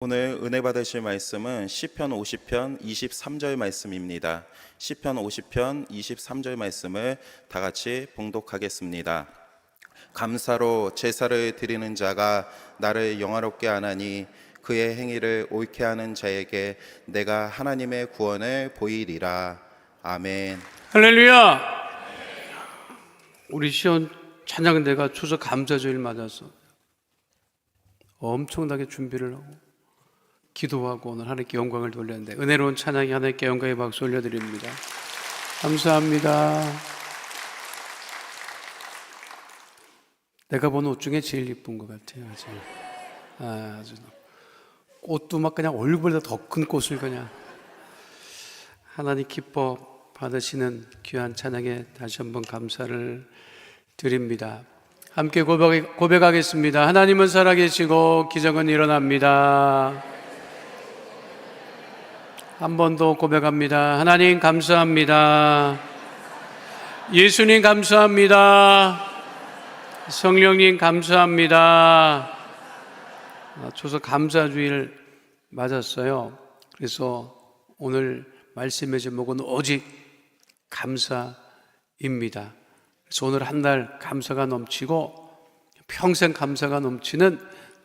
오늘 은혜 받으실 말씀은 시편 50편 23절 말씀입니다. 시편 50편 23절 말씀을 다 같이 봉독하겠습니다. 감사로 제사를 드리는 자가 나를 영화롭게 하나니 그의 행위를 옳게 하는 자에게 내가 하나님의 구원을 보이리라. 아멘. 할렐루야. 우리 시온 찬양대가 추석 감사주일 맞아서 엄청나게 준비를 하고 기도하고 오늘 하나님께 영광을 돌렸는데 은혜로운 찬양이 하나님께 영광의 박수 올려드립니다. 감사합니다. 내가 본 옷 중에 제일 예쁜 것 같아요. 아주 꽃도 막 그냥 얼굴보다 더 큰 꽃을 그냥 하나님 기뻐 받으시는 귀한 찬양에 다시 한번 감사를 드립니다. 함께 고백하겠습니다. 하나님은 살아계시고 기적은 일어납니다. 한 번 더 고백합니다. 하나님 감사합니다. 예수님 감사합니다. 성령님 감사합니다. 추석 감사주일 맞았어요. 그래서 오늘 말씀의 제목은 오직 감사입니다. 그래서 오늘 한 달 감사가 넘치고 평생 감사가 넘치는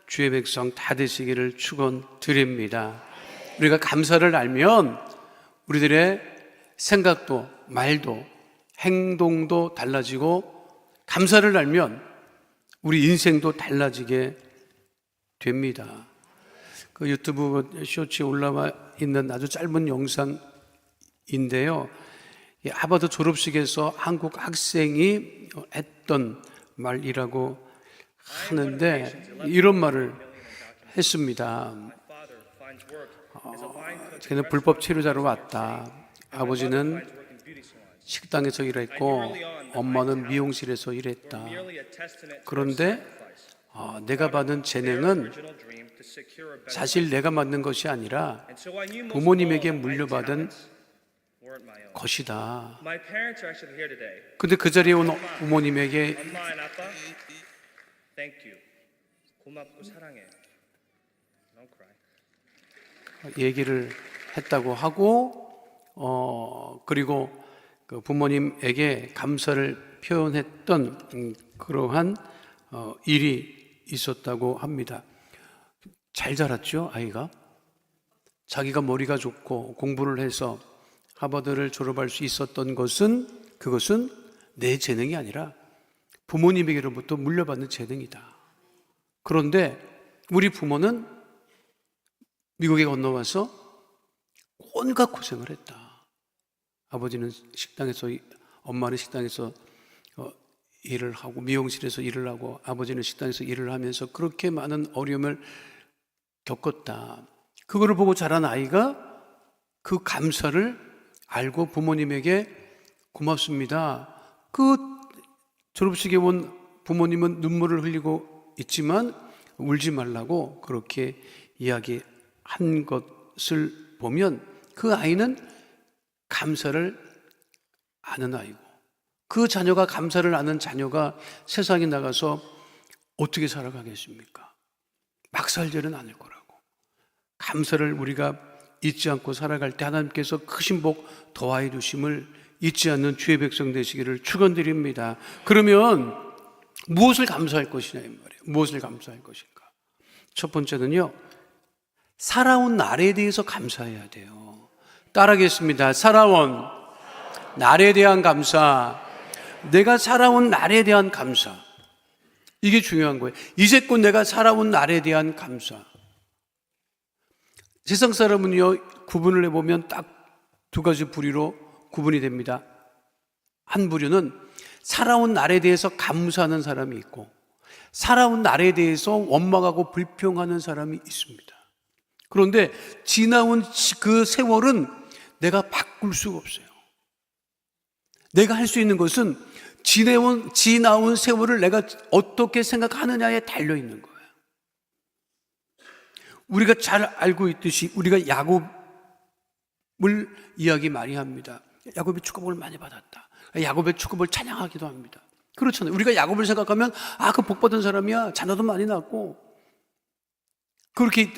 주의 백성 다 되시기를 축원드립니다. 우리가 감사를 알면 우리들의 생각도 말도 행동도 달라지고 감사를 알면 우리 인생도 달라지게 됩니다. 그 유튜브 쇼츠에 올라와 있는 아주 짧은 영상인데요. 하버드 졸업식에서 한국 학생이 했던 말이라고 하는데 이런 말을 했습니다. 저는 불법 체류자로 왔다. 아버지는 식당에서 일했고 엄마는 미용실에서 일했다. 그런데 내가 받은 재능은 사실 내가 만든 것이 아니라 부모님에게 물려받은 것이다. 근데 그 자리에 온 부모님에게 고맙고 사랑해. 얘기를 했다고 하고 그리고 그 부모님에게 감사를 표현했던 그러한 일이 있었다고 합니다. 잘 자랐죠, 아이가? 자기가 머리가 좋고 공부를 해서 하버드를 졸업할 수 있었던 것은 그것은 내 재능이 아니라 부모님에게로부터 물려받는 재능이다. 그런데 우리 부모는 미국에 건너와서 온갖 고생을 했다. 아버지는 식당에서, 엄마는 식당에서 일을 하고 미용실에서 일을 하고 아버지는 식당에서 일을 하면서 그렇게 많은 어려움을 겪었다. 그거를 보고 자란 아이가 그 감사를 알고 부모님에게 고맙습니다. 그 졸업식에 온 부모님은 눈물을 흘리고 있지만 울지 말라고 그렇게 이야기한 것을 보면 그 아이는 감사를 아는 아이고 그 자녀가 감사를 아는 자녀가 세상에 나가서 어떻게 살아가겠습니까? 막 살지는 않을 거라고. 감사를 우리가 잊지 않고 살아갈 때 하나님께서 크신 복 더하여 주심을 잊지 않는 주의 백성 되시기를 축원드립니다. 그러면 무엇을 감사할 것이냐 이 말이에요. 무엇을 감사할 것인가? 첫 번째는요, 살아온 날에 대해서 감사해야 돼요. 따라하겠습니다. 살아온 날에 대한 감사. 내가 살아온 날에 대한 감사. 이게 중요한 거예요. 이제껏 내가 살아온 날에 대한 감사. 세상 사람은요, 구분을 해보면 딱 두 가지 부류로 구분이 됩니다. 한 부류는 살아온 날에 대해서 감사하는 사람이 있고 살아온 날에 대해서 원망하고 불평하는 사람이 있습니다. 그런데 지나온 그 세월은 내가 바꿀 수가 없어요. 내가 할 수 있는 것은 지나온 세월을 내가 어떻게 생각하느냐에 달려 있는 거예요. 우리가 잘 알고 있듯이 우리가 야곱을 이야기 많이 합니다. 야곱이 축복을 많이 받았다. 야곱의 축복을 찬양하기도 합니다. 그렇잖아요. 우리가 야곱을 생각하면 그 복 받은 사람이야. 자녀도 많이 낳았고 그렇게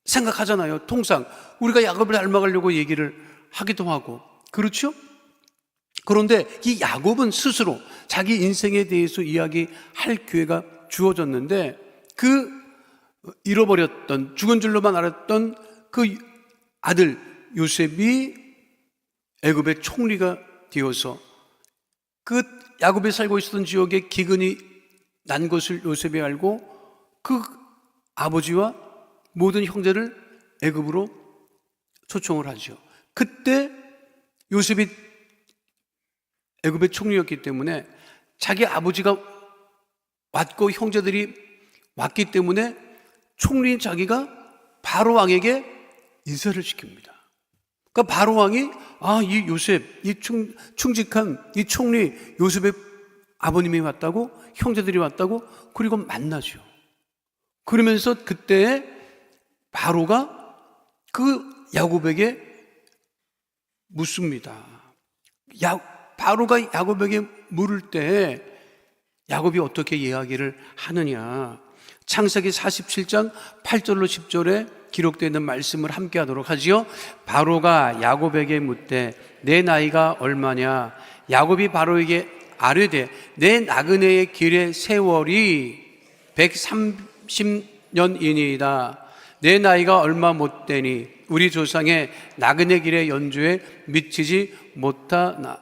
생각하잖아요. 통상 우리가 야곱을 닮아가려고 얘기를 하기도 하고, 그렇죠? 그런데 이 야곱은 스스로 자기 인생에 대해서 이야기할 기회가 주어졌는데, 그 잃어버렸던, 죽은 줄로만 알았던 그 아들 요셉이 애굽의 총리가 되어서 그 야곱이 살고 있었던 지역에 기근이 난 것을 요셉이 알고 그 아버지와 모든 형제를 애굽으로 초청을 하죠. 그때 요셉이 애굽의 총리였기 때문에 자기 아버지가 왔고 형제들이 왔기 때문에 총리인 자기가 바로 왕에게 인사를 시킵니다. 그러니까 바로 왕이 이 요셉, 이 충직한 이 총리 요셉의 아버님이 왔다고, 형제들이 왔다고, 그리고 만나죠. 그러면서 그때 바로가 그 야곱에게 묻습니다. 바로가 야곱에게 물을 때 야곱이 어떻게 이야기를 하느냐. 창세기 47장 8절로 10절에 기록되어 있는 말씀을 함께 하도록 하지요. 바로가 야곱에게 묻되 내 나이가 얼마냐. 야곱이 바로에게 아뢰되 내 나그네의 길의 세월이 130년이니이다. 내 나이가 얼마 못되니 우리 조상의 나그네 길의 연주에 미치지 못하나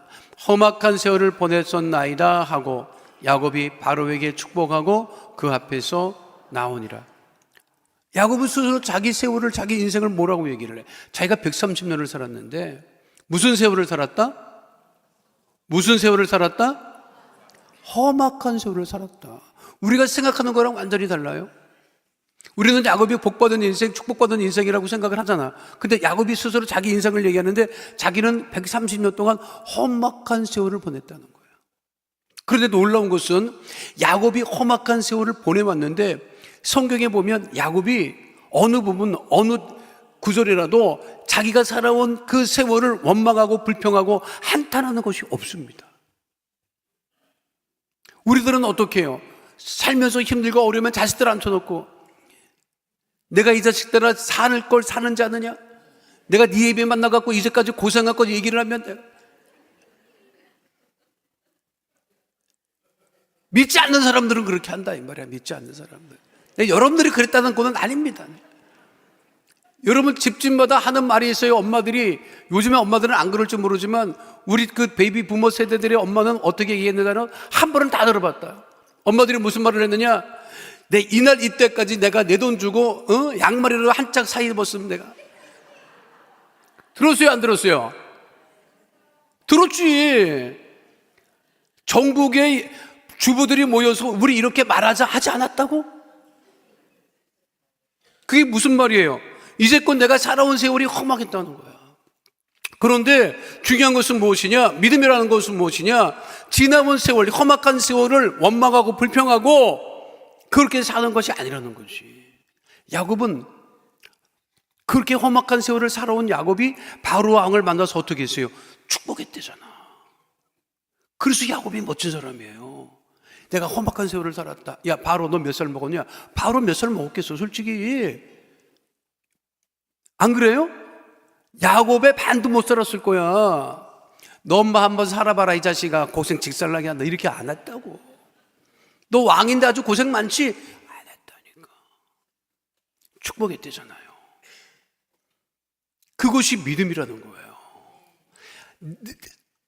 험악한 세월을 보냈었나이다 하고 야곱이 바로에게 축복하고 그 앞에서 나오니라. 야곱은 스스로 자기 세월을, 자기 인생을 뭐라고 얘기를 해? 자기가 130년을 살았는데 무슨 세월을 살았다? 무슨 세월을 살았다? 험악한 세월을 살았다. 우리가 생각하는 거랑 완전히 달라요. 우리는 야곱이 복받은 인생, 축복받은 인생이라고 생각을 하잖아. 근데 야곱이 스스로 자기 인생을 얘기하는데 자기는 130년 동안 험악한 세월을 보냈다는 거예요. 그런데 놀라운 것은 야곱이 험악한 세월을 보내왔는데 성경에 보면 야곱이 어느 부분, 어느 구절이라도 자기가 살아온 그 세월을 원망하고 불평하고 한탄하는 것이 없습니다. 우리들은 어떻게 해요? 살면서 힘들고 어려우면 자식들 앉혀놓고 내가 이 자식들아 살 걸 사는지 아느냐? 내가 네 입에 만나갖고 이제까지 고생하고 얘기를 하면 내가 믿지 않는 사람들은 그렇게 한다 이 말이야. 믿지 않는 사람들. 여러분들이 그랬다는 건 아닙니다. 여러분 집집마다 하는 말이 있어요. 엄마들이, 요즘에 엄마들은 안 그럴지 모르지만 우리 그 베이비 부모 세대들의 엄마는 어떻게 얘기했느냐는 한 번은 다 들어봤다. 엄마들이 무슨 말을 했느냐? 내 이날 이때까지 내가 내 돈 주고 양말이라도 한 짝 사 입었으면 내가. 들었어요 안 들었어요? 들었지. 전국의 주부들이 모여서 우리 이렇게 말하자 하지 않았다고? 그게 무슨 말이에요? 이제껏 내가 살아온 세월이 험하겠다는 거야. 그런데 중요한 것은 무엇이냐? 믿음이라는 것은 무엇이냐? 지나온 세월, 험악한 세월을 원망하고 불평하고 그렇게 사는 것이 아니라는 거지. 야곱은 그렇게 험악한 세월을 살아온 야곱이 바로 왕을 만나서 어떻게 했어요? 축복했대잖아. 그래서 야곱이 멋진 사람이에요. 내가 험악한 세월을 살았다. 야, 바로 너 몇 살 먹었냐? 바로 몇 살 먹었겠어, 솔직히. 안 그래요? 야곱의 반도 못 살았을 거야. 너 엄마 한번 살아봐라, 이 자식아. 고생 직살나게 한다. 이렇게 안 했다고. 너 왕인데 아주 고생 많지? 안 했다니까. 축복했대잖아요. 그것이 믿음이라는 거예요.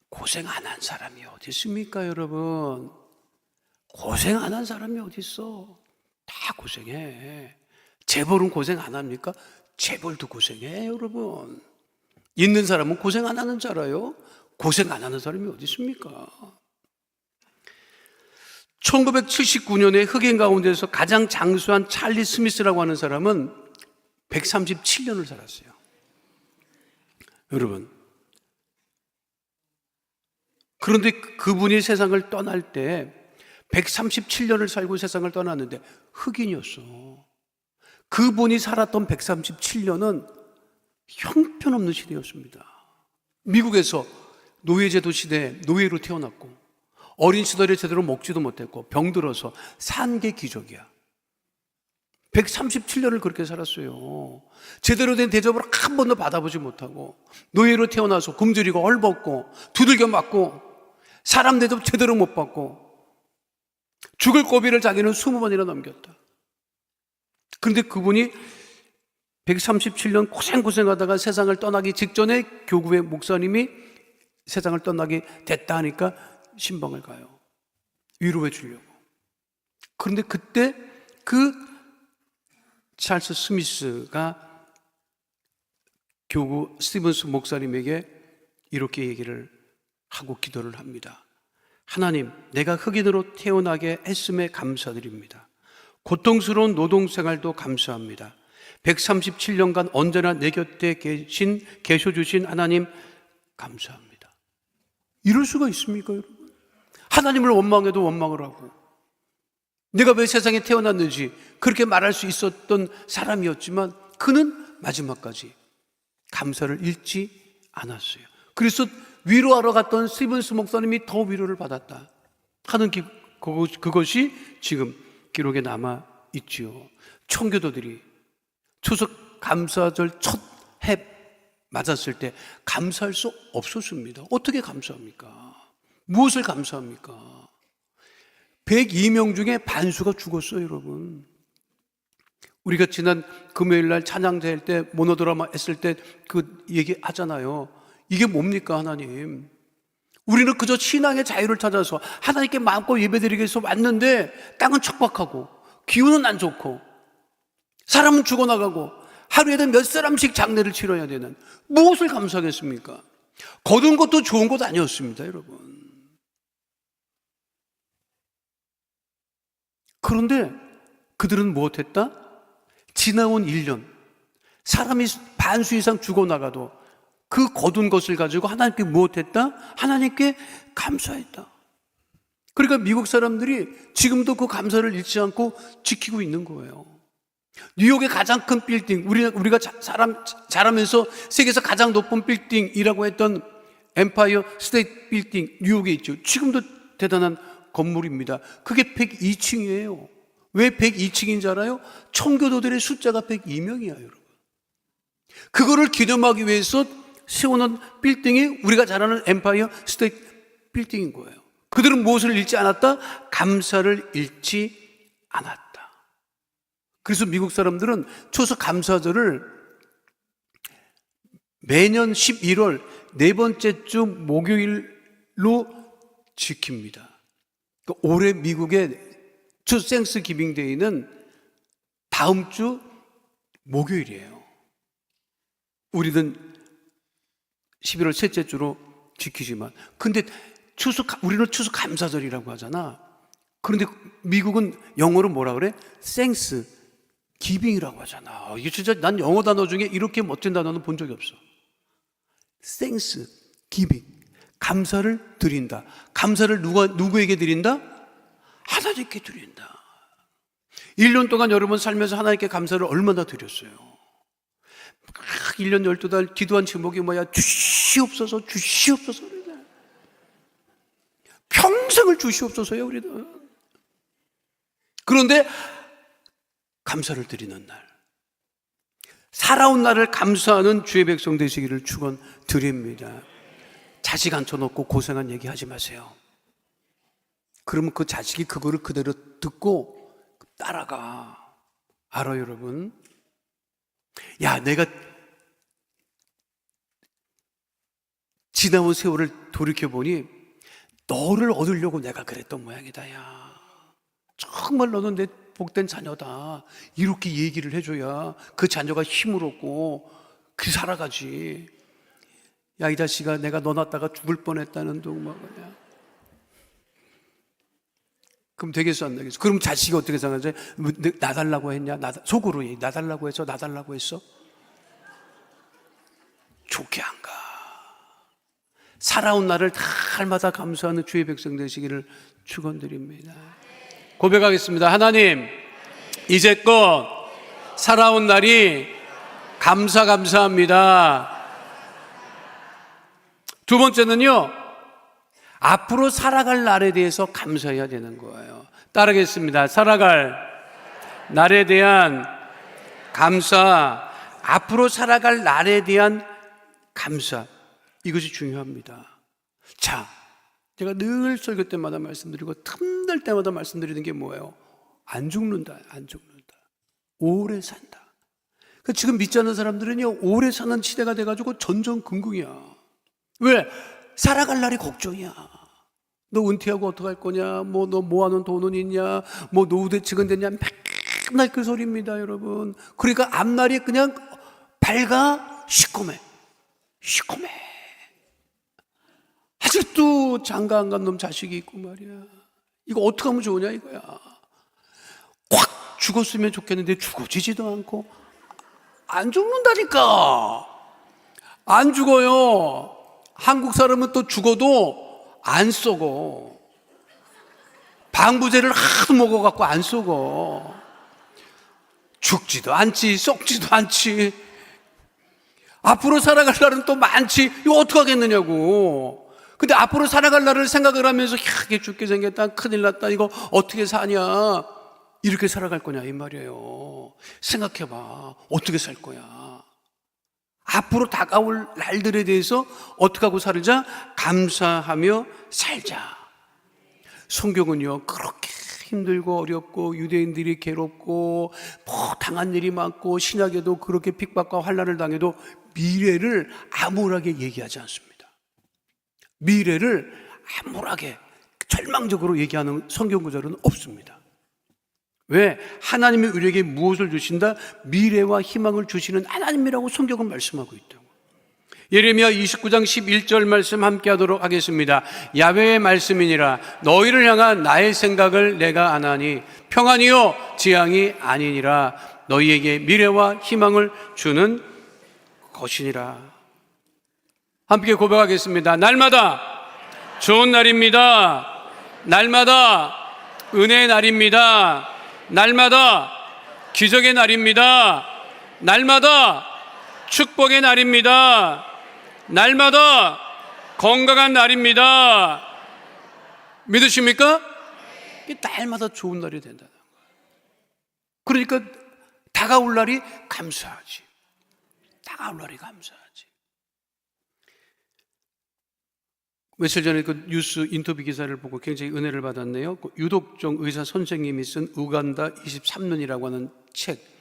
고생 안 한 사람이 어디 있습니까, 여러분? 고생 안 한 사람이 어디 있어? 다 고생해. 재벌은 고생 안 합니까? 재벌도 고생해, 여러분. 있는 사람은 고생 안 하는 줄 알아요? 고생 안 하는 사람이 어디 있습니까? 1979년에 흑인 가운데서 가장 장수한 찰리 스미스라고 하는 사람은 137년을 살았어요. 여러분, 그런데 그분이 세상을 떠날 때 137년을 살고 세상을 떠났는데 흑인이었어. 그분이 살았던 137년은 형편없는 시대였습니다. 미국에서 노예제도 시대에 노예로 태어났고 어린 시절에 제대로 먹지도 못했고 병들어서 산 게 기적이야. 137년을 그렇게 살았어요. 제대로 된 대접을 한 번도 받아보지 못하고 노예로 태어나서 굶주리고 헐벗고 두들겨 맞고 사람 대접 제대로 못 받고 죽을 고비를 자기는 20번이나 넘겼다. 그런데 그분이 137년 고생하다가 세상을 떠나기 직전에 교구의 목사님이 세상을 떠나게 됐다 하니까 신방을 가요. 위로해 주려고. 그런데 그때 그 찰스 스미스가 교구 스티븐스 목사님에게 이렇게 얘기를 하고 기도를 합니다. 하나님, 내가 흑인으로 태어나게 했음에 감사드립니다. 고통스러운 노동 생활도 감사합니다. 137년간 언제나 내 곁에 계셔 주신 하나님 감사합니다. 이럴 수가 있습니까, 여러분? 하나님을 원망해도 원망을 하고 내가 왜 세상에 태어났는지 그렇게 말할 수 있었던 사람이었지만 그는 마지막까지 감사를 잃지 않았어요. 그래서 위로하러 갔던 스티븐스 목사님이 더 위로를 받았다 하는 그것이 지금 기록에 남아 있지요. 청교도들이 추석 감사절 첫 해 맞았을 때 감사할 수 없었습니다. 어떻게 감사합니까? 무엇을 감사합니까? 102명 중에 반수가 죽었어요, 여러분. 우리가 지난 금요일 날 찬양제 할 때 모노드라마 했을 때 그 얘기 하잖아요. 이게 뭡니까, 하나님? 우리는 그저 신앙의 자유를 찾아서 하나님께 마음껏 예배드리기 위해서 왔는데 땅은 척박하고 기후는 안 좋고 사람은 죽어나가고 하루에도 몇 사람씩 장례를 치러야 되는, 무엇을 감사하겠습니까? 거둔 것도 좋은 것 아니었습니다, 여러분. 그런데 그들은 무엇했다? 지나온 1년 사람이 반수 이상 죽어나가도 그 거둔 것을 가지고 하나님께 무엇했다? 하나님께 감사했다. 그러니까 미국 사람들이 지금도 그 감사를 잃지 않고 지키고 있는 거예요. 뉴욕의 가장 큰 빌딩, 우리가 자라면서 세계에서 가장 높은 빌딩이라고 했던 엠파이어 스테이트 빌딩, 뉴욕에 있죠. 지금도 대단한 건물입니다. 그게 102층이에요. 왜 102층인지 알아요? 청교도들의 숫자가 102명이야, 여러분. 그거를 기념하기 위해서 세우는 빌딩이 우리가 잘 아는 엠파이어 스테이트 빌딩인 거예요. 그들은 무엇을 잃지 않았다? 감사를 잃지 않았다. 그래서 미국 사람들은 추석 감사절을 매년 11월 네 번째 주 목요일로 지킵니다. 그러니까 올해 미국의 추석 땡스기빙 데이는 다음 주 목요일이에요. 우리는 11월 셋째 주로 지키지만, 근데 우리는 추석 감사절이라고 하잖아. 그런데 미국은 영어로 뭐라 그래? 땡스 기빙이라고 하잖아. 이게 진짜 난 영어 단어 중에 이렇게 멋진 단어는 본 적이 없어. 땡스 기빙, 감사를 드린다. 감사를 누구에게 드린다? 하나님께 드린다. 1년 동안 여러분 살면서 하나님께 감사를 얼마나 드렸어요? 1년 12달 기도한 제목이 뭐야? 주시옵소서, 주시옵소서. 평생을 주시옵소서요, 우리는. 그런데 감사를 드리는 날, 살아온 날을 감사하는 주의 백성 되시기를 축원드립니다. 자식 앉혀놓고 고생한 얘기 하지 마세요. 그러면 그 자식이 그거를 그대로 듣고 따라가. 알아요, 여러분? 야, 내가 지나온 세월을 돌이켜보니 너를 얻으려고 내가 그랬던 모양이다. 야, 정말 너는 내 복된 자녀다. 이렇게 얘기를 해줘야 그 자녀가 힘을 얻고 그 살아가지. 야, 이 자식아, 내가 너 낳다가 죽을 뻔했다는 동막이야. 그럼 되겠어, 안 되겠어? 그럼 자식이 어떻게 생각하지? 나달라고 했냐? 속으로 나달라고 해서 나달라고 했어? 좋게 안 가. 살아온 날을 달마다 감사하는 주의 백성 되시기를 축원드립니다. 고백하겠습니다. 하나님, 이제껏 살아온 날이 감사합니다. 두 번째는요, 앞으로 살아갈 날에 대해서 감사해야 되는 거예요. 따르겠습니다. 살아갈 날에 대한 감사, 앞으로 살아갈 날에 대한 감사, 이것이 중요합니다. 자, 제가 늘 설교 때마다 말씀드리고 틈날 때마다 말씀드리는 게 뭐예요? 안 죽는다, 안 죽는다. 오래 산다. 지금 믿지 않는 사람들은요, 오래 사는 시대가 돼가지고 전전긍긍이야. 왜? 살아갈 날이 걱정이야. 너 은퇴하고 어떡할 거냐? 뭐 너 모아놓은 돈은 있냐? 뭐 노후 대책은 됐냐? 맨날 그 소리입니다, 여러분. 그러니까 앞날이 그냥 밝아 시커매. 시커매. 아직도 장가 안 간 놈 자식이 있고 말이야. 이거 어떻게 하면 좋으냐 이거야. 확 죽었으면 좋겠는데 죽어지지도 않고 안 죽는다니까. 안 죽어요. 한국 사람은 또 죽어도 안 썩어. 방부제를 하도 먹어갖고 안 썩어. 죽지도 않지, 썩지도 않지. 앞으로 살아갈 날은 또 많지. 이거 어떻게 하겠느냐고. 근데 앞으로 살아갈 날을 생각을 하면서, 야, 이게 죽게 생겼다, 큰일 났다, 이거 어떻게 사냐. 이렇게 살아갈 거냐, 이 말이에요. 생각해봐. 어떻게 살 거야. 앞으로 다가올 날들에 대해서 어떻게 하고 살자? 감사하며 살자. 성경은요, 그렇게 힘들고 어렵고 유대인들이 괴롭고 뭐 당한 일이 많고 신약에도 그렇게 핍박과 환난을 당해도 미래를 암울하게 얘기하지 않습니다. 미래를 암울하게 절망적으로 얘기하는 성경 구절은 없습니다. 왜? 하나님이 우리에게 무엇을 주신다? 미래와 희망을 주시는 하나님이라고 성경은 말씀하고 있다고. 예레미야 29장 11절 말씀 함께 하도록 하겠습니다. 야훼의 말씀이니라. 너희를 향한 나의 생각을 내가 아나니 평안이요 재앙이 아니니라. 너희에게 미래와 희망을 주는 것이니라. 함께 고백하겠습니다. 날마다 좋은 날입니다. 날마다 은혜의 날입니다. 날마다 기적의 날입니다. 날마다 축복의 날입니다. 날마다 건강한 날입니다. 믿으십니까? 이게 날마다 좋은 날이 된다는 거예요. 그러니까 다가올 날이 감사하지. 다가올 날이 감사하지. 며칠 전에 그 뉴스 인터뷰 기사를 보고 굉장히 은혜를 받았네요. 그 유독종 의사 선생님이 쓴 우간다 23년이라고 하는 책.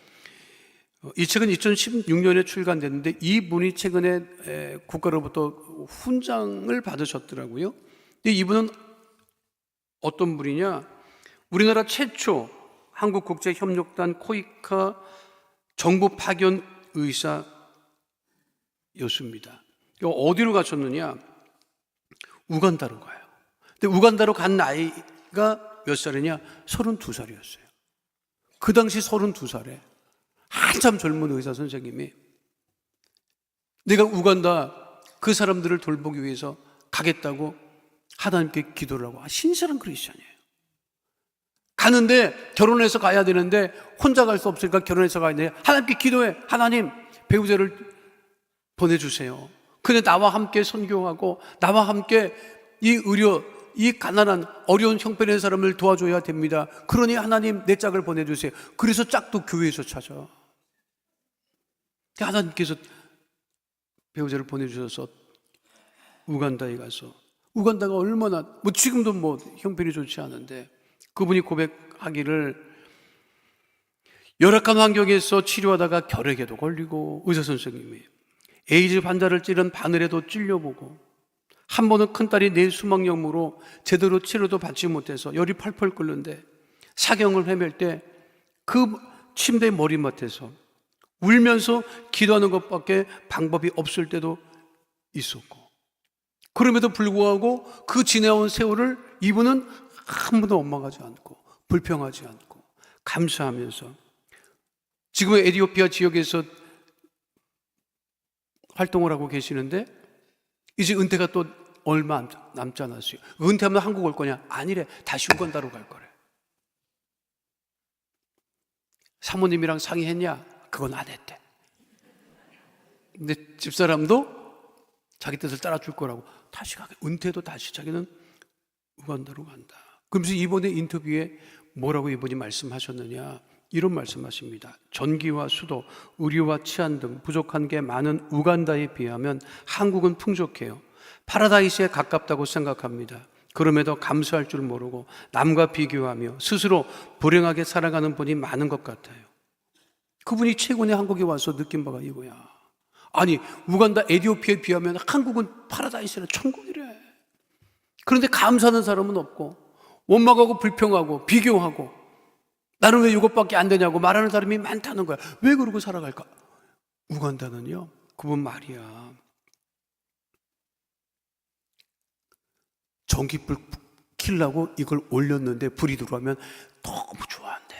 이 책은 2016년에 출간됐는데 이분이 최근에 국가로부터 훈장을 받으셨더라고요. 근데 이분은 어떤 분이냐? 우리나라 최초 한국국제협력단 코이카 정부 파견 의사였습니다. 어디로 가셨느냐? 우간다로 가요. 근데 우간다로 간 나이가 몇 살이냐? 32살이었어요. 그 당시 32살에 한참 젊은 의사 선생님이 내가 우간다 그 사람들을 돌보기 위해서 가겠다고 하나님께 기도를 하고, 신실한 크리스천이에요. 가는데 결혼해서 가야 되는데 혼자 갈 수 없으니까 결혼해서 가야 돼. 하나님께 기도해. 하나님, 배우자를 보내주세요. 근데 나와 함께 선교하고 나와 함께 이 이 가난한 어려운 형편의 사람을 도와줘야 됩니다. 그러니 하나님 내 짝을 보내주세요. 그래서 짝도 교회에서 찾아. 하나님께서 배우자를 보내주셔서 우간다에 가서, 우간다가 얼마나 뭐 지금도 뭐 형편이 좋지 않은데 그분이 고백하기를 열악한 환경에서 치료하다가 결핵에도 걸리고 의사 선생님이 에이즈 환자를 찌른 바늘에도 찔려보고 한 번은 큰딸이 뇌수막염으로 제대로 치료도 받지 못해서 열이 펄펄 끓는데 사경을 헤맬 때 그 침대 머리맡에서 울면서 기도하는 것밖에 방법이 없을 때도 있었고, 그럼에도 불구하고 그 지나온 세월을 이분은 한 번도 원망하지 않고 불평하지 않고 감사하면서 지금의 에티오피아 지역에서 활동을 하고 계시는데 이제 은퇴가 또 얼마 남지 않았어요. 은퇴하면 한국 올 거냐? 아니래. 다시 우간다로 갈 거래. 사모님이랑 상의했냐? 그건 안 했대. 근데 집사람도 자기 뜻을 따라줄 거라고 다시 가게. 은퇴도 다시 자기는 우간다로 간다. 그러면서 이번에 인터뷰에 뭐라고 이분이 말씀하셨느냐? 이런 말씀하십니다. 전기와 수도, 의료와 치안 등 부족한 게 많은 우간다에 비하면 한국은 풍족해요. 파라다이스에 가깝다고 생각합니다. 그럼에도 감사할 줄 모르고 남과 비교하며 스스로 불행하게 살아가는 분이 많은 것 같아요. 그분이 최근에 한국에 와서 느낀 바가 이거야. 아니, 우간다, 에티오피아에 비하면 한국은 파라다이스라, 천국이래. 그런데 감사하는 사람은 없고 원망하고 불평하고 비교하고 나는 왜 이것밖에 안 되냐고 말하는 사람이 많다는 거야. 왜 그러고 살아갈까? 우간다는요, 그분 말이야, 전기불 켜려고 이걸 올렸는데 불이 들어오면 너무 좋아한대.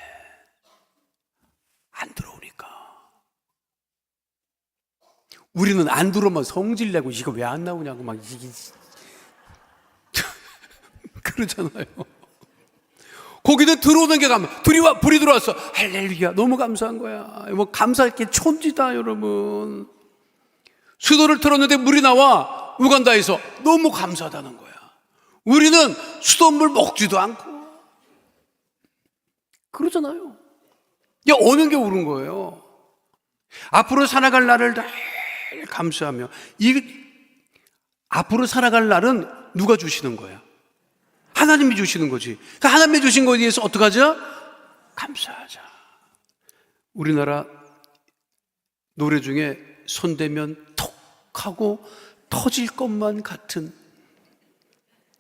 안 들어오니까. 우리는 안 들어오면 성질내고 이거 왜 안 나오냐고 막 이게 그러잖아요. 거기도 들어오는 게 불이 들어왔어. 할렐루야, 너무 감사한 거야. 뭐 감사할 게 천지다, 여러분. 수도를 틀었는데 물이 나와. 우간다에서 너무 감사하다는 거야. 우리는 수돗물 먹지도 않고 그러잖아요. 야, 어느 게 옳은 거예요? 앞으로 살아갈 날을 늘 감사하며, 앞으로 살아갈 날은 누가 주시는 거야? 하나님이 주시는 거지. 그러니까 하나님이 주신 거에 대해서 어떻게 하자? 감사하자. 우리나라 노래 중에 손대면 톡 하고 터질 것만 같은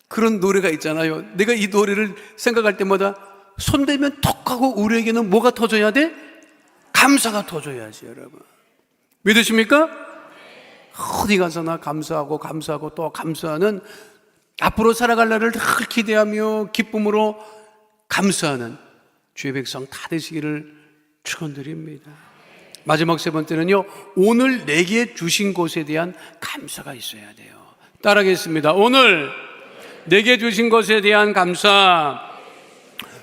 그런 노래가 있잖아요. 내가 이 노래를 생각할 때마다 손대면 톡 하고 우리에게는 뭐가 터져야 돼? 감사가 터져야지, 여러분. 믿으십니까? 어디 가서나 감사하고 감사하고 또 감사하는, 앞으로 살아갈 날을 늘 기대하며 기쁨으로 감사하는 주의 백성 다 되시기를 축원드립니다. 마지막 세 번째는요, 오늘 내게 주신 것에 대한 감사가 있어야 돼요. 따라하겠습니다. 오늘 내게 주신 것에 대한 감사.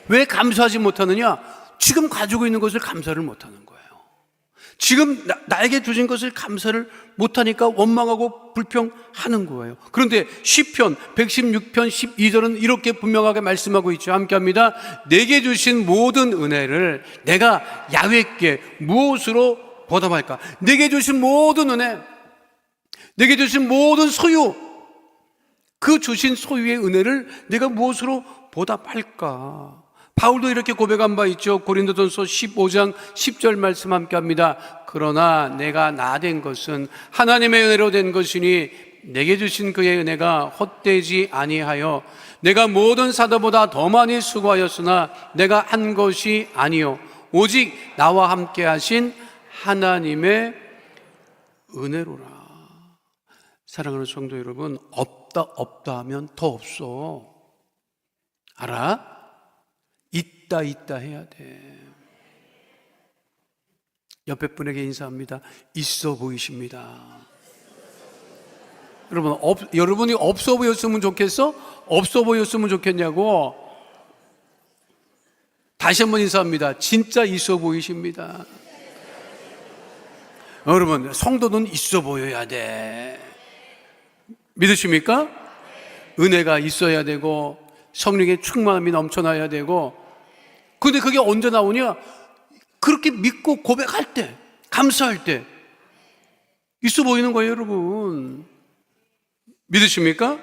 왜 감사하지 못하느냐? 지금 가지고 있는 것을 감사를 못하는 거예요. 지금 나에게 주신 것을 감사를 못하니까 원망하고 불평하는 거예요. 그런데 시편 116편 12절은 이렇게 분명하게 말씀하고 있죠. 함께합니다. 내게 주신 모든 은혜를 내가 야훼께 무엇으로 보답할까? 내게 주신 모든 은혜, 내게 주신 모든 소유, 그 주신 소유의 은혜를 내가 무엇으로 보답할까? 바울도 이렇게 고백한 바 있죠. 고린도전서 15장 10절 말씀 함께합니다. 그러나 내가 나 된 것은 하나님의 은혜로 된 것이니 내게 주신 그의 은혜가 헛되지 아니하여 내가 모든 사도보다 더 많이 수고하였으나 내가 한 것이 아니요 오직 나와 함께 하신 하나님의 은혜로라. 사랑하는 성도 여러분, 없다 하면 더 없어. 알아? 있다 해야 돼. 옆에 분에게 인사합니다. 있어 보이십니다. 여러분, 여러분이 없어 보였으면 좋겠어? 없어 보였으면 좋겠냐고? 다시 한번 인사합니다. 진짜 있어 보이십니다. 여러분, 성도는 있어 보여야 돼. 믿으십니까? 은혜가 있어야 되고 성령의 충만함이 넘쳐나야 되고. 근데 그게 언제 나오냐? 그렇게 믿고 고백할 때, 감사할 때 있어 보이는 거예요, 여러분. 믿으십니까?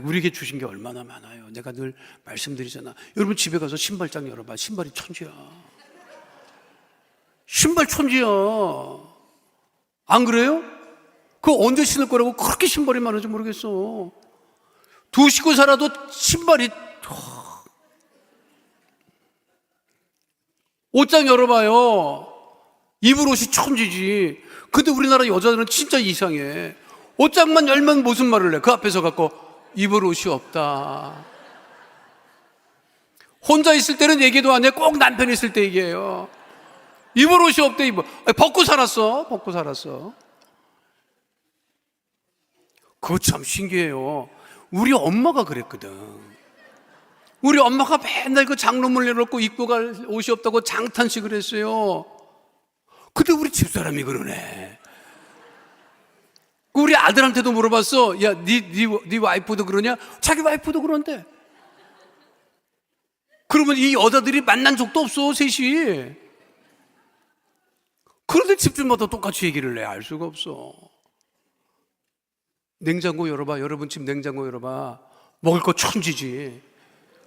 우리에게 주신 게 얼마나 많아요. 내가 늘 말씀드리잖아. 여러분 집에 가서 신발장 열어봐. 신발이 천지야. 신발 천지야. 안 그래요? 그거 언제 신을 거라고 그렇게 신발이 많은지 모르겠어. 두 식구 살아도 신발이. 옷장 열어봐요. 입을 옷이 천지지. 근데 우리나라 여자들은 진짜 이상해. 옷장만 열면 무슨 말을 해? 그 앞에서 갖고 입을 옷이 없다. 혼자 있을 때는 얘기도 안 해. 꼭 남편이 있을 때 얘기해요. 입을 옷이 없대. 벗고 살았어. 그거 참 신기해요. 우리 엄마가 그랬거든. 우리 엄마가 맨날 그 장롱을 내놓고 입고 갈 옷이 없다고 장탄식을 했어요. 근데 우리 집사람이 그러네. 우리 아들한테도 물어봤어. 야, 네 와이프도 그러냐? 자기 와이프도 그런데. 그러면 이 여자들이 만난 적도 없어, 셋이. 그런데 집집마다 똑같이 얘기를 해. 알 수가 없어. 냉장고 열어봐. 여러분 집 냉장고 열어봐. 먹을 거 천지지.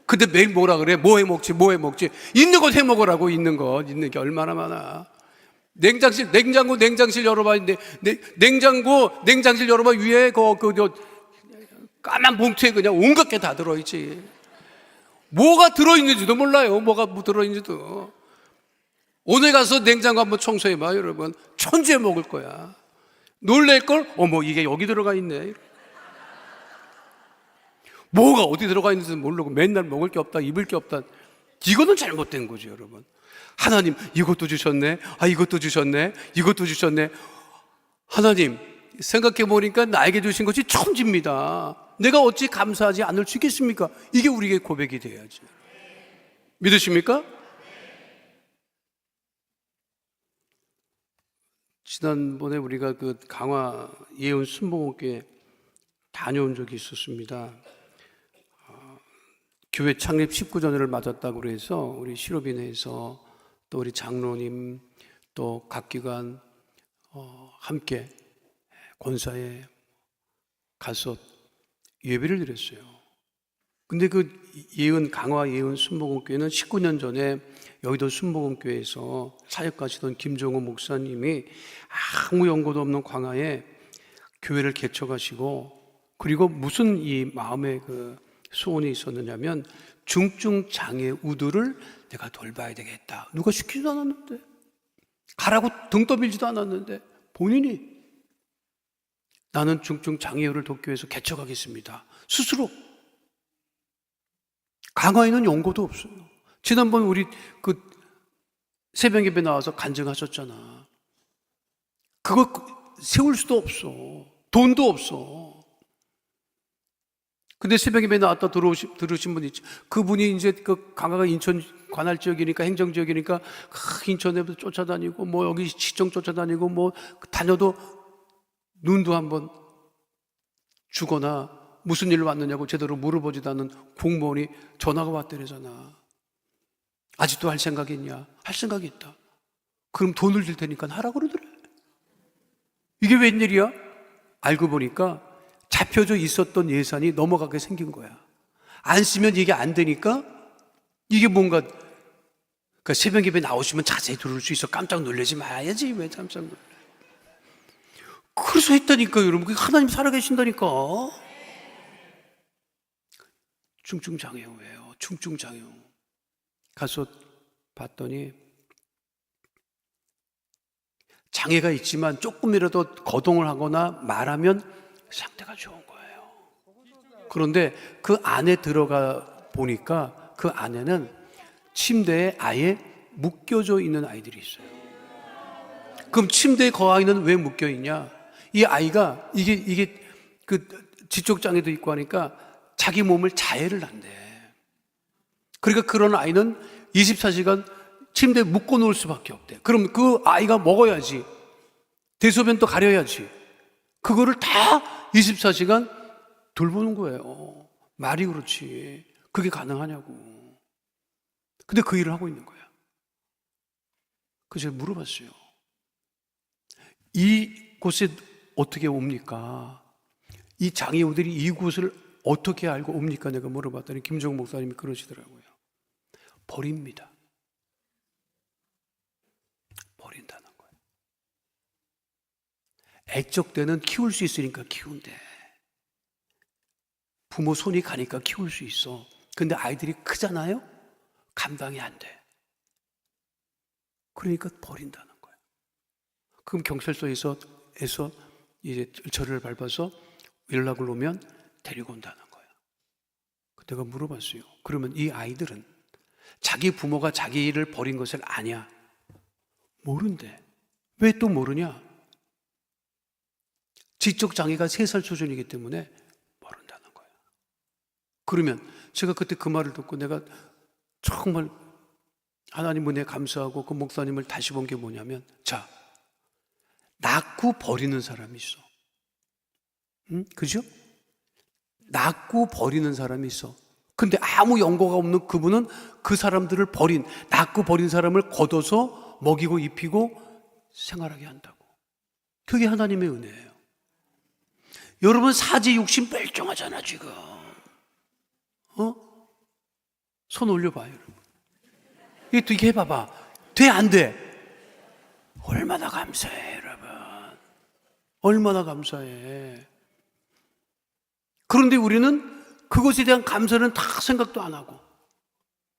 근데 매일 뭐라 그래? 뭐 해 먹지? 뭐 해 먹지? 있는 것 해 먹으라고. 있는 것. 있는 게 얼마나 많아. 냉장실 열어봐. 냉장실 열어봐. 위에 까만 봉투에 그냥 온갖 게 다 들어있지. 뭐가 들어있는지도 몰라요. 뭐가 들어있는지도. 오늘 가서 냉장고 한번 청소해봐, 여러분. 천지에 먹을 거야. 놀랄걸? 어머, 이게 여기 들어가 있네. 뭐가 어디 들어가 있는지도 모르고 맨날 먹을 게 없다, 입을 게 없다. 이거는 잘못된 거죠, 여러분. 하나님, 이것도 주셨네. 이것도 주셨네. 이것도 주셨네. 하나님, 생각해 보니까 나에게 주신 것이 천지입니다. 내가 어찌 감사하지 않을 수 있겠습니까? 이게 우리에게 고백이 돼야지. 믿으십니까? 지난번에 우리가 그 강화 예언 순복음교회 다녀온 적이 있었습니다. 교회 창립 19주년을 맞았다고 그래서 우리 실업인회에서 또 우리 장로님 또 각 기관 함께 권사에 가서 예배를 드렸어요. 근데 그 강화 예은 순복음교회는 19년 전에 여의도 순복음교회에서 사역하시던 김종호 목사님이 아무 연고도 없는 광야에 교회를 개척하시고, 그리고 무슨 이 마음의 그 소원이 있었느냐면 중증 장애 우들을 내가 돌봐야 되겠다. 누가 시키지도 않았는데, 가라고 등 떠밀지도 않았는데 본인이 나는 중증 장애우를 돕기 위해서 개척하겠습니다. 스스로. 강화에는 연고도 없어요. 지난번 우리 그 새벽 예배 나와서 간증하셨잖아. 그거 세울 수도 없어. 돈도 없어. 근데 새벽 예배 나왔다 들으신 분 있지. 그분이 이제 그 강화가 인천 관할 지역이니까, 행정 지역이니까 인천에도 쫓아다니고 뭐 여기 시청 쫓아다니고 뭐 다녀도 눈도 한번 주거나 무슨 일로 왔느냐고 제대로 물어보지도 않는 공무원이 전화가 왔더래잖아. 아직도 할 생각이 있냐? 할 생각이 있다. 그럼 돈을 줄 테니까 하라고 그러더래. 이게 웬일이야? 알고 보니까 잡혀져 있었던 예산이 넘어가게 생긴 거야. 안 쓰면 이게 안 되니까 이게 뭔가, 그러니까 새벽 예배 나오시면 자세히 들을 수 있어. 깜짝 놀라지 말아야지. 왜 깜짝 놀래? 그래서 했다니까, 여러분. 하나님 살아계신다니까. 중증장애우예요. 중증장애우. 가서 봤더니 장애가 있지만 조금이라도 거동을 하거나 말하면 상태가 좋은 거예요. 그런데 그 안에 들어가 보니까 그 안에는 침대에 아예 묶여져 있는 아이들이 있어요. 그럼 침대에 그 아이는 왜 묶여 있냐? 이 아이가 이게 그 지적 장애도 있고 하니까 자기 몸을 자해를 한대. 그러니까 그런 아이는 24시간 침대에 묶어 놓을 수밖에 없대. 그럼 그 아이가 먹어야지. 대소변도 가려야지. 그거를 다 24시간 돌보는 거예요. 말이 그렇지. 그게 가능하냐고. 근데 그 일을 하고 있는 거야. 그래서 제가 물어봤어요. 이곳에 어떻게 옵니까? 이 장애우들이 이곳을 어떻게 알고 옵니까? 내가 물어봤더니 김종 목사님이 그러시더라고요. 버립니다. 버린다는 거예요. 애적 때는 키울 수 있으니까 키운대. 부모 손이 가니까 키울 수 있어. 근데 아이들이 크잖아요? 감당이 안 돼. 그러니까 버린다는 거예요. 그럼 경찰서에서 이제 저를 밟아서 연락을 오면 데리고 온다는 거예요. 내가 물어봤어요. 그러면 이 아이들은 자기 부모가 자기를 버린 것을 아냐? 모른대. 왜 또 모르냐? 지적 장애가 3살 수준이기 때문에 모른다는 거예요. 그러면 제가 그때 그 말을 듣고 내가 정말 하나님 은혜에 감사하고 그 목사님을 다시 본 게 뭐냐면, 자, 낳고 버리는 사람이 있어. 응? 그죠? 낳고 버리는 사람이 있어. 근데 아무 연고가 없는 그분은 그 사람들을 낳고 버린 사람을 걷어서 먹이고 입히고 생활하게 한다고. 그게 하나님의 은혜예요. 여러분, 사지 육신 멀쩡하잖아 지금. 손 올려봐요, 여러분. 이게 해봐봐. 돼, 안 돼? 얼마나 감사해, 여러분. 얼마나 감사해. 그런데 우리는 그것에 대한 감사는 다 생각도 안 하고,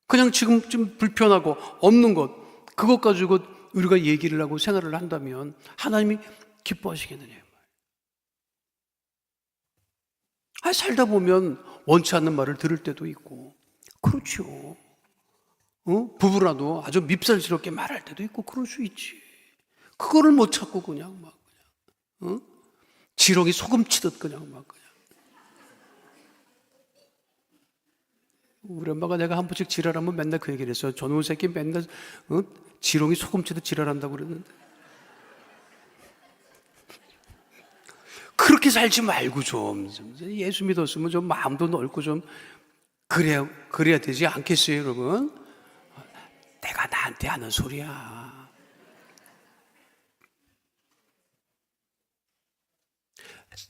그냥 지금 좀 불편하고 없는 것, 그것 가지고 우리가 얘기를 하고 생활을 한다면 하나님이 기뻐하시겠느냐. 살다 보면 원치 않는 말을 들을 때도 있고, 그렇죠. 부부라도 아주 밉살스럽게 말할 때도 있고, 그럴 수 있지. 그거를 못 찾고 그냥 지렁이 소금 치듯 그냥. 우리 엄마가 내가 한 번씩 지랄하면 맨날 그 얘기를 했어요. 저놈의 새끼 맨날 지렁이 소금 치듯 지랄한다고 그랬는데. 그렇게 살지 말고 좀 예수 믿었으면 좀 마음도 넓고 좀 그래야 되지 않겠어요, 여러분? 내가 나한테 하는 소리야.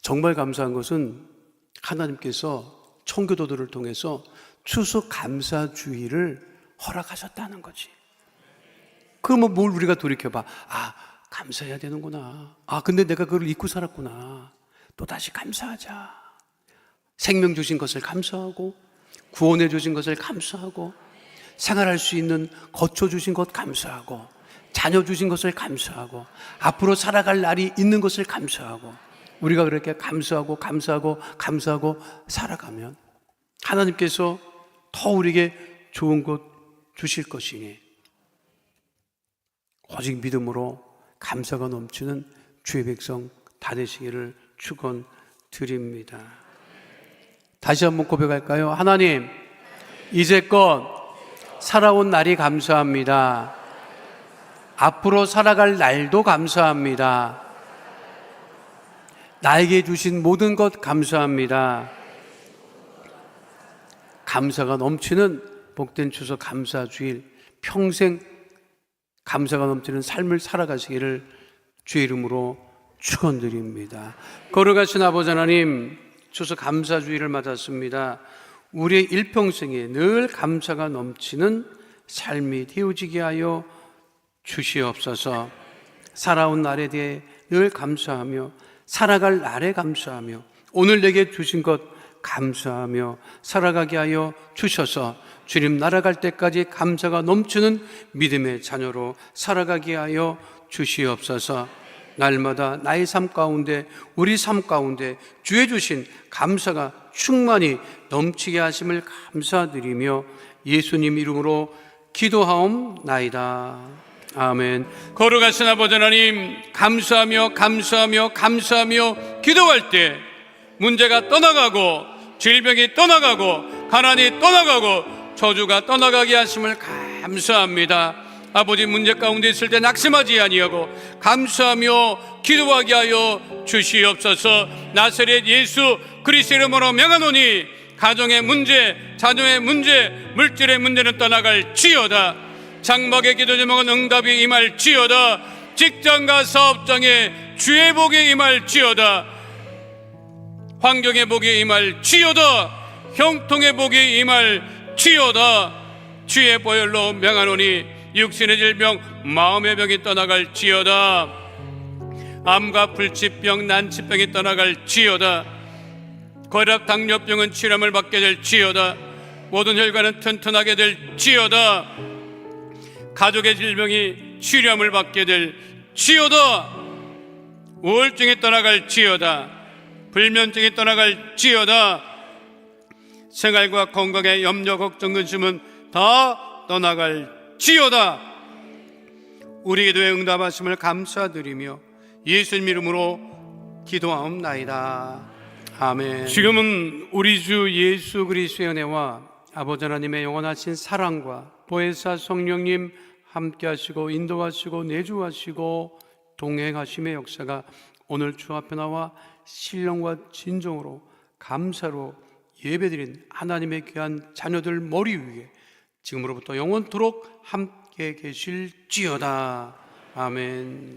정말 감사한 것은 하나님께서 청교도들을 통해서 추수감사주의를 허락하셨다는 거지. 그러면 뭘 우리가 돌이켜봐. 감사해야 되는구나. 근데 내가 그걸 잊고 살았구나. 또다시 감사하자. 생명 주신 것을 감사하고, 구원해 주신 것을 감사하고, 생활할 수 있는 거처 주신 것 감사하고, 자녀 주신 것을 감사하고, 앞으로 살아갈 날이 있는 것을 감사하고, 우리가 그렇게 감사하고 살아가면 하나님께서 더 우리에게 좋은 것 주실 것이니 오직 믿음으로 감사가 넘치는 주의 백성 다 되시기를 축원드립니다. 다시 한번 고백할까요? 하나님, 이제껏 살아온 날이 감사합니다. 앞으로 살아갈 날도 감사합니다. 나에게 주신 모든 것 감사합니다. 감사가 넘치는 복된 추석 감사주일, 평생 감사가 넘치는 삶을 살아가시기를 주의 이름으로 축원드립니다. 거룩하신 아버지 하나님, 추석 감사주일을 맞았습니다. 우리의 일평생에 늘 감사가 넘치는 삶이 되어지게 하여 주시옵소서. 살아온 날에 대해 늘 감사하며, 살아갈 날에 감사하며, 오늘 내게 주신 것 감사하며 살아가게 하여 주셔서 주님 날아갈 때까지 감사가 넘치는 믿음의 자녀로 살아가게 하여 주시옵소서. 날마다 나의 삶 가운데, 우리 삶 가운데 주의 주신 감사가 충만히 넘치게 하심을 감사드리며 예수님 이름으로 기도하옵나이다. 아멘. 거룩하신 아버지 하나님, 감사하며 기도할 때 문제가 떠나가고, 질병이 떠나가고, 가난이 떠나가고, 저주가 떠나가게 하심을 감사합니다. 아버지, 문제 가운데 있을 때 낙심하지 아니하고 감사하며 기도하게 하여 주시옵소서. 나사렛 예수 그리스도 이름으로 명하노니 가정의 문제, 자녀의 문제, 물질의 문제는 떠나갈지어다. 장막의 기도 제목은 응답이 임할지어다. 직장과 사업장에 주의 복이 임할지어다. 환경의 복이 임할지어다. 형통의 복이 임할지어다. 주의 보혈로 명하노니 육신의 질병, 마음의 병이 떠나갈지어다. 암과 불치병, 난치병이 떠나갈지어다. 고혈압, 당뇨병은 치료를 받게 될지어다. 모든 혈관은 튼튼하게 될지어다. 가족의 질병이 치료를 받게 될지어다. 우울증이 떠나갈지어다. 불면증이 떠나갈지어다. 생활과 건강의 염려, 걱정, 근심은 다 떠나갈지어다. 우리 기도에 응답하심을 감사드리며 예수님 이름으로 기도하옵나이다. 아멘. 지금은 우리 주 예수 그리스도의 은혜와 아버지 하나님의 영원하신 사랑과 보혜사 성령님 함께하시고 인도하시고 내주하시고 동행하심의 역사가 오늘 주 앞에 나와 신령과 진정으로 감사로 예배드린 하나님의 귀한 자녀들 머리 위에 지금으로부터 영원토록 함께 계실지어다. 아멘.